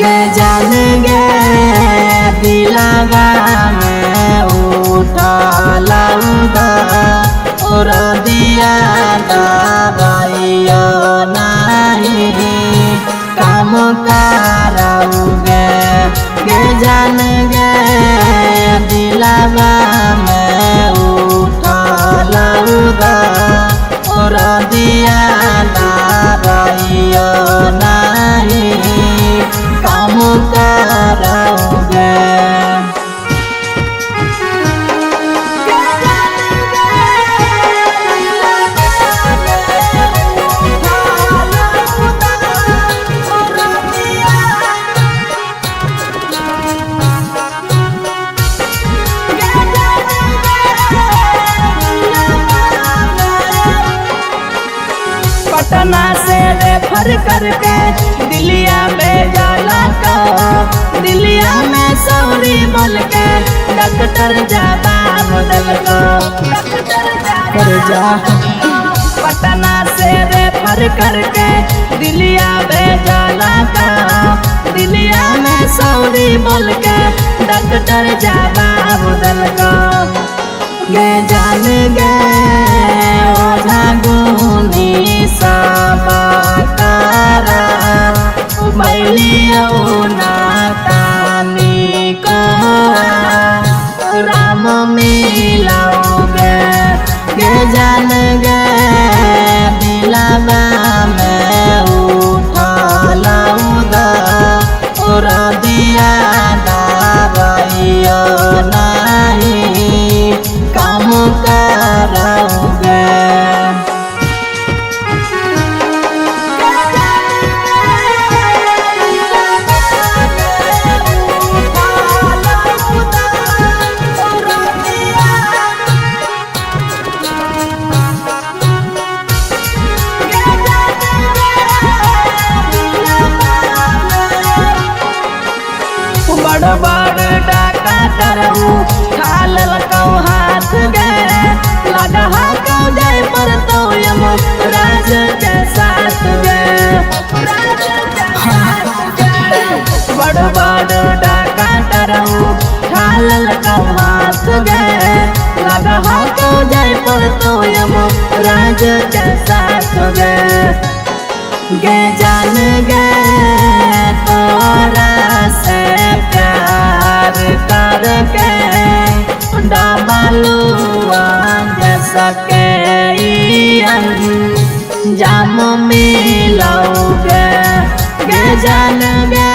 गे जान गे दिलवा में उठला और दिया दबाइयो नहीं काम कराओगे गे जान गे दिलवा में उठला और दिया दबाइयो नहीं काम कराओगे। पटना से रेफर करके दिल्लिया भेजला को दिल्लिया में सौरी बोल के डॉक्टर जवाब दल को डॉक्टर जा पटना से रेफर करके दिल्लिया भेजला को दिल्लिया में सौरी बोल के डॉक्टर जवाब दल को गे जान गे ओझा गुनी सब तारा बैलियो ना तानी को राम मिलाओगे गे जान गे दिलवा में उठला और दिया दबाइयो नहीं काम कराओगे। बड़ बड़ डाका तरहू खाल लकौ हाथ गे लगा कौ जाय पर तो यम राज के साथ गे बड़ बड़ डाका तरहू खाल लकौ हाथ गे लगा कौ जाय पर तो यम राज के साथ गे गे जान गे तोरा से प्यार करके डबलुआ जैसा के जाम मिलाओगे गे जान गे